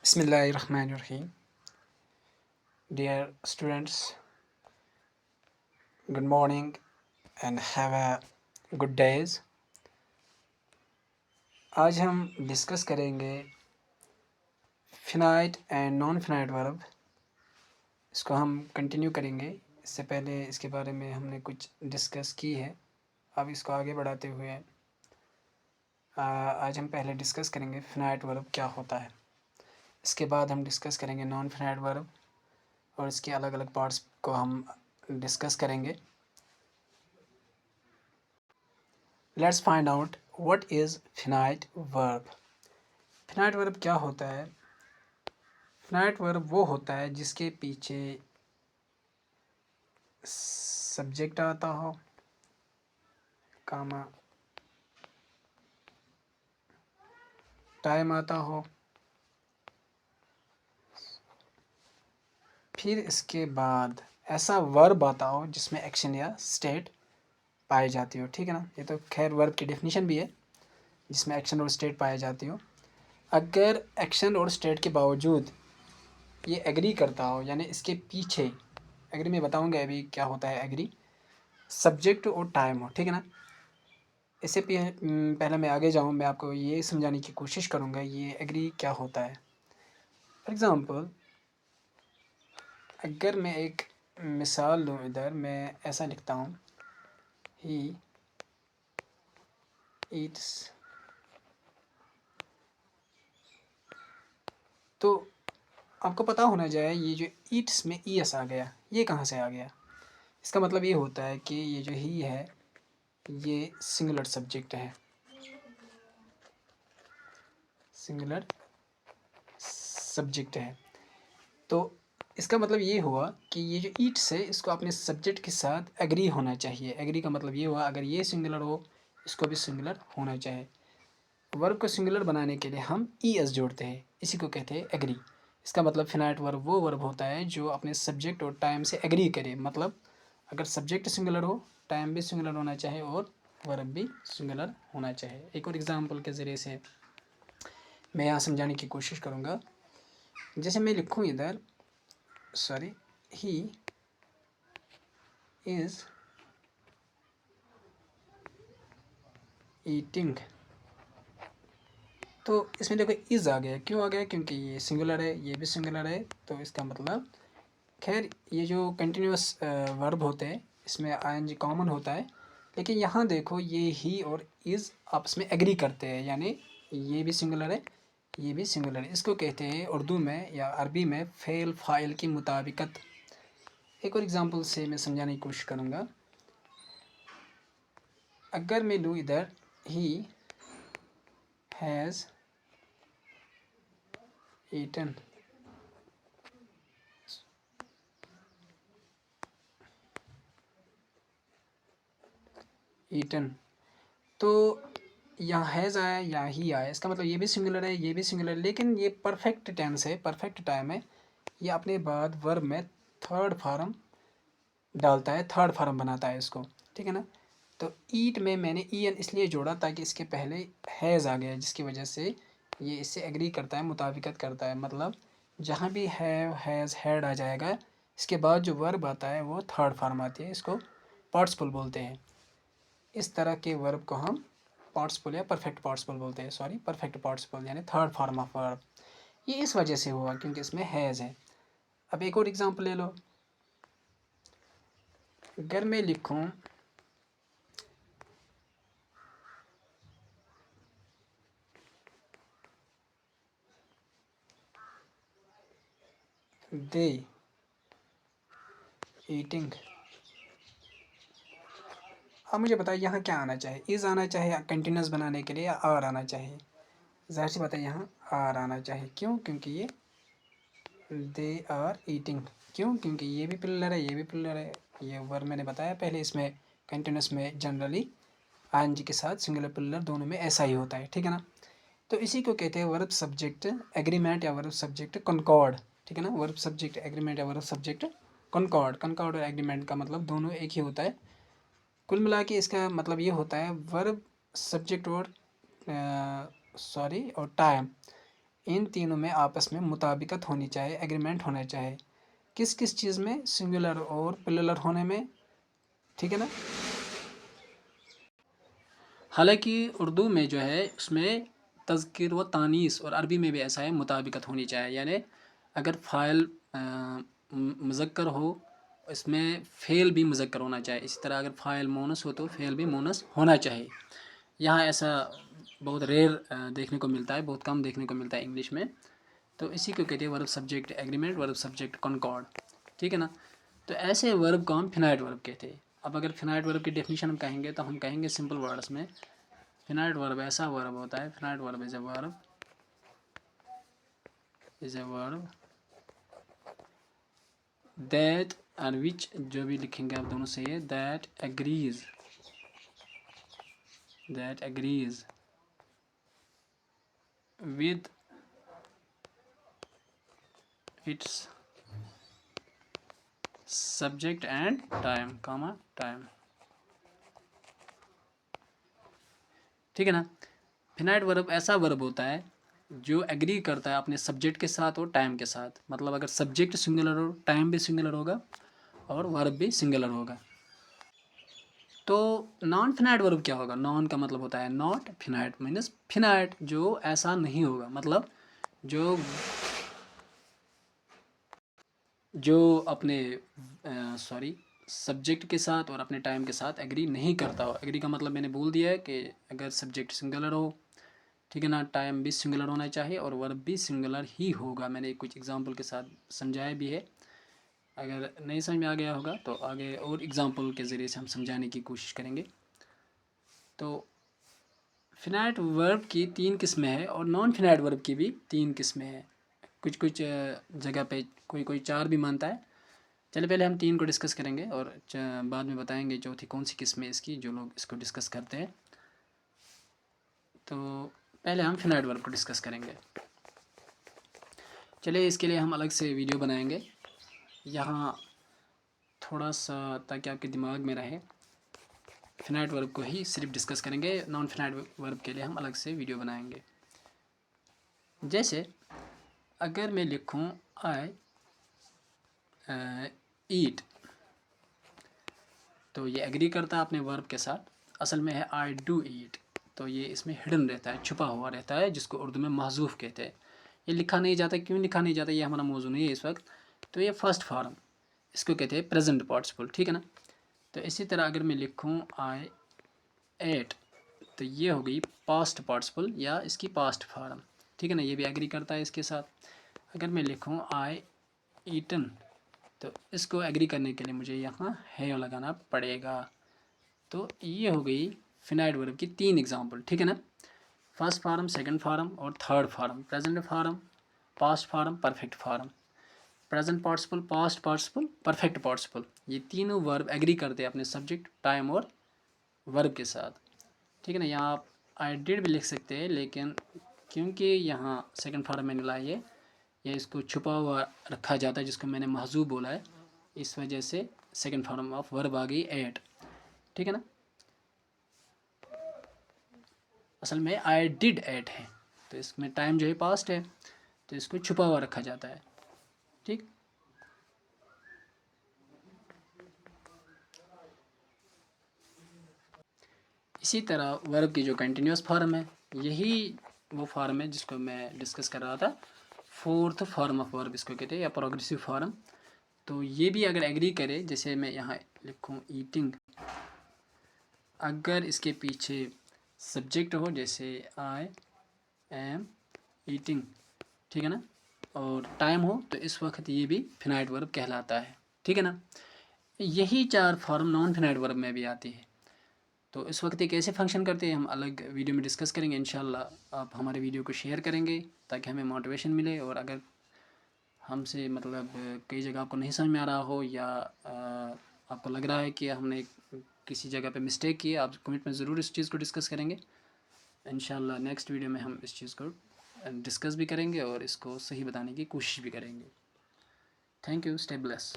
Bismillahirrahmanirrahim. Dear students, good morning and have a good days. आज हम discuss करेंगे finite and non finite verb. इसको हम continue करेंगे. इससे पहले इसके बारे में हमने कुछ डिस्कस की है. अब इसको आगे बढ़ाते हुए आज हम पहले डिस्कस करेंगे फिनाइट वर्ब क्या होता है. इसके बाद हम डिस्कस करेंगे नॉन फिनाइट वर्ब और इसके अलग अलग पार्ट्स को हम डिस्कस करेंगे. Let's find out what is finite verb. Finite verb क्या होता है. फिनाइट वर्ब वो होता है जिसके पीछे सब्जेक्ट आता हो, कामा टाइम आता हो, फिर इसके बाद ऐसा वर्ब आता हो जिसमें एक्शन या स्टेट पाई जाती हो. ठीक है ना. ये तो खैर वर्ब की डेफिनेशन भी है, जिसमें एक्शन और स्टेट पाई जाती हो. अगर एक्शन और स्टेट के बावजूद ये एग्री करता हो, यानी इसके पीछे एग्री में बताऊंगा अभी क्या होता है एग्री, सब्जेक्ट और टाइम हो. ठीक है ना. इससे पहले मैं आगे जाऊँ, मैं आपको ये समझाने की कोशिश करूँगा ये एग्री क्या होता है. फॉर एग्ज़ाम्पल, अगर मैं एक मिसाल लूँ, इधर मैं ऐसा लिखता हूँ, ही ईट्स. तो आपको पता होना चाहिए ये जो ईट्स में ईएस आ गया, ये कहाँ से आ गया. इसका मतलब ये होता है कि ये जो ही है ये सिंगुलर सब्जेक्ट है, सिंगुलर सब्जेक्ट है. तो इसका मतलब ये हुआ कि ये जो ईट्स है इसको अपने सब्जेक्ट के साथ एग्री होना चाहिए. एग्री का मतलब ये हुआ अगर ये सिंगुलर हो इसको भी सिंगुलर होना चाहिए. वर्ब को सिंगुलर बनाने के लिए हम ई एस जोड़ते हैं, इसी को कहते हैं एग्री. इसका मतलब फिनाइट वर्ब वो वर्ब होता है जो अपने सब्जेक्ट और टाइम से एग्री करे. मतलब अगर सब्जेक्ट सिंगुलर हो, टाइम भी सिंगुलर होना चाहिए और वर्ब भी सिंगुलर होना चाहिए. एक और एग्जाम्पल के ज़रिए से मैं यहाँ समझाने की कोशिश करूँगा. जैसे मैं लिखूँ इधर, सॉरी, ही इज़ ईटिंग. तो इसमें देखो इज़ आ गया. क्यों आ गया? क्योंकि ये सिंगुलर है, ये भी सिंगुलर है. तो इसका मतलब खैर ये जो कंटिन्यूस वर्ब होते हैं इसमें आईएनजी कॉमन होता है, लेकिन यहाँ देखो ये ही और इज़ आपस में एग्री करते हैं, यानी ये भी सिंगुलर है, ये भी सिंगुलर है. इसको कहते हैं उर्दू में या अरबी में फ़ेल फ़ाइल की मुताबिकत. एक और एग्जांपल से मैं समझाने की कोशिश करूँगा. अगर मैं लूँ इधर, ही हैज़ ईटन. ईटन. तो यहाँ हैज़ आया या ही आया, इसका मतलब ये भी सिंगुलर है, ये भी सिंगुलर है, लेकिन ये परफेक्ट टेंस है, परफेक्ट टाइम है. ये अपने बाद वर्ब में थर्ड फॉर्म डालता है, थर्ड फॉर्म बनाता है इसको. ठीक है ना. तो ईट में मैंने ई एन इसलिए जोड़ा ताकि इसके पहले हैज़ आ गया, जिसकी वजह से ये इससे एग्री करता है, मुताबिकत करता है. मतलब जहाँ भी हैज़ हैड आ जाएगा, इसके बाद जो वर्ब आता है वो थर्ड फॉर्म आती है. इसको पार्टिसिपल बोलते हैं. इस तरह के वर्ब को हम पार्टिसिपल या परफेक्ट पार्टिसिपल बोलते हैं. सॉरी, परफेक्ट पार्टिसिपल यानी थर्ड फॉर्म ऑफ वर्ब. ये इस वजह से हुआ क्योंकि इसमें हैज़ है. अब एक और एग्जांपल ले लो. अगर मैं लिखूं दे ईटिंग. अब मुझे बताइए यहाँ क्या आना चाहिए. इज़ आना चाहिए कंटिन्यूस बनाने के लिए या आर आना चाहिए. ज़ाहिर सी बात है यहाँ आर आना चाहिए. क्यों? क्योंकि ये दे आर ईटिंग. क्यों? क्योंकि ये भी प्लूरल है, ये भी प्लूरल है. ये वर्ब मैंने बताया पहले, इसमें कंटिन्यूस में जनरली आईएनजी के साथ सिंगुलर प्लूरल दोनों में ऐसा ही होता है. ठीक है ना. तो इसी को कहते हैं वर्ब सब्जेक्ट एग्रीमेंट या वर्ब सब्जेक्ट कॉन्कॉर्ड. ठीक है ना. वर्ब सब्जेक्ट एग्रीमेंट या वर्ब सब्जेक्ट कॉन्कॉर्ड. कॉन्कॉर्ड और एग्रीमेंट का मतलब दोनों एक ही होता है. कुल मिला के इसका मतलब ये होता है वर्ब सब्जेक्ट और सॉरी और टाइम, इन तीनों में आपस में मुताबिकत होनी चाहिए, एग्रीमेंट होना चाहिए। किस किस चीज़ में? सिंगुलर और प्लुरल होने में, ठीक है ना। हालांकि उर्दू में जो है उसमें तज़किर व तानीस, और अरबी में भी ऐसा है, मुताबिकत होनी चाहिए। यानी अगर फ़ाइल मुज़क्कर हो, इसमें फ़ेल भी मुज़क्कर होना चाहिए। इसी तरह अगर फ़ाइल मोनस हो तो फ़ेल भी मोनस होना चाहिए। यहाँ ऐसा बहुत रेयर देखने को मिलता है, बहुत कम देखने को मिलता है इंग्लिश में। तो इसी को कहते हैं verb subject agreement, verb subject concord, ठीक है ना। तो ऐसे वर्ब को हम फिनाइट वर्ब कहते हैं। अब अगर फिनाइट वर्ब की डेफिनेशन हम कहेंगे तो हम कहेंगे सिंपल वर्ड्स में, फिनाइट वर्ब ऐसा वर्ब होता है, finite verb is a verb that and which, जो भी लिखेंगे आप दोनों सही है, that agrees with its subject and time, time, ठीक है ना। फिनाइट वर्ब ऐसा वर्ब होता है जो एग्री करता है अपने सब्जेक्ट के साथ और टाइम के साथ। मतलब अगर सब्जेक्ट सिंगुलर हो, टाइम भी सिंगुलर होगा और वर्ब भी सिंगुलर होगा। तो नॉन फिनाइट वर्ब क्या होगा? नॉन का मतलब होता है नॉट, फिनाइट मीन्स फिनाइट, जो ऐसा नहीं होगा। मतलब जो अपने सब्जेक्ट के साथ और अपने टाइम के साथ एग्री नहीं करता हो। एग्री का मतलब मैंने बोल दिया है कि अगर सब्जेक्ट सिंगुलर हो, ठीक है ना, टाइम भी सिंगुलर होना चाहिए और वर्ब भी सिंगुलर ही होगा। मैंने कुछ एग्जांपल के साथ समझाया भी है। अगर नहीं समझ में आ गया होगा तो आगे और एग्जांपल के ज़रिए से हम समझाने की कोशिश करेंगे। तो फिनाइट वर्ब की 3 किस्में हैं और नॉन फिनाइट वर्ब की भी 3 किस्में हैं। कुछ कुछ जगह पे कोई 4 भी मानता है। चलिए पहले हम 3 को डिस्कस करेंगे और बाद में बताएंगे चौथी कौन सी किस्म है इसकी, जो लोग इसको डिस्कस करते हैं। तो पहले हम फिनाइट वर्ब को डिस्कस करेंगे। चलिए इसके लिए हम अलग से वीडियो बनाएंगे यहाँ थोड़ा सा, ताकि आपके दिमाग में रहे। फिनाइट वर्ब को ही सिर्फ डिस्कस करेंगे, नॉन फिनाइट वर्ब के लिए हम अलग से वीडियो बनाएंगे। जैसे अगर मैं लिखूँ आई ईट, तो ये एग्री करता है अपने वर्ब के साथ। असल में है आई डू ईट, तो ये इसमें हिडन रहता है, छुपा हुआ रहता है, जिसको उर्दू में महजूफ कहते हैं। ये लिखा नहीं जाता। क्यों लिखा नहीं जाता, ये हमारा मौजू नहीं है इस वक्त। तो ये फर्स्ट फॉर्म, इसको कहते हैं प्रेजेंट पार्टिसिपल, ठीक है ना। तो इसी तरह अगर मैं लिखूँ आई एट, तो ये हो गई पास्ट पार्टिसिपल या इसकी पास्ट फॉर्म, ठीक है ना। ये भी एग्री करता है इसके साथ। अगर मैं लिखूँ आई ईटन, तो इसको एग्री करने के लिए मुझे यहाँ है लगाना पड़ेगा। तो ये हो गई फिनाइट वर्ब की 3 एग्जांपल, ठीक है ना। फर्स्ट फॉर्म, सेकंड फॉर्म और third form, present form, past form, perfect form. Present participle, past participle, perfect participle, ये तीनों वर्ब एग्री करते हैं अपने सब्जेक्ट, टाइम और वर्ब के साथ, ठीक है ना। यहाँ आप आई डिड भी लिख सकते हैं, लेकिन क्योंकि यहाँ सेकंड फॉर्म मैंने लाया है, या इसको छुपा हुआ रखा जाता है, जिसको मैंने महजूब बोला है, इस वजह से सेकंड फॉर्म ऑफ वर्ब आ गई एट, ठीक है ना। असल में आई डिड एट है, तो इसमें टाइम जो है पास्ट है, तो इसको छुपा हुआ रखा जाता है, ठीक। इसी तरह वर्ब की जो कंटिन्यूस फॉर्म है, यही वो फॉर्म है जिसको मैं डिस्कस कर रहा था, फोर्थ फॉर्म ऑफ वर्ब इसको कहते हैं, या प्रोग्रेसिव फॉर्म। तो ये भी अगर एग्री करे, जैसे मैं यहाँ लिखूँ ईटिंग, अगर इसके पीछे सब्जेक्ट हो, जैसे आई एम ईटिंग, ठीक है ना, और टाइम हो, तो इस वक्त ये भी फिनाइट वर्ब कहलाता है, ठीक है ना। यही 4 फॉर्म नॉन फिनाइट वर्ब में भी आती है। तो इस वक्त ये कैसे फंक्शन करते हैं हम अलग वीडियो में डिस्कस करेंगे इंशाल्लाह। आप हमारे वीडियो को शेयर करेंगे ताकि हमें मोटिवेशन मिले, और अगर हमसे मतलब कई जगह आपको नहीं समझ में आ रहा हो, या आपको लग रहा है कि हमने किसी जगह पे मिस्टेक की है, आप कमेंट में ज़रूर इस चीज़ को डिस्कस करेंगे। इंशाल्लाह नेक्स्ट वीडियो में हम इस चीज़ को डिस्कस भी करेंगे और इसको सही बताने की कोशिश भी करेंगे। Thank you, stay bless.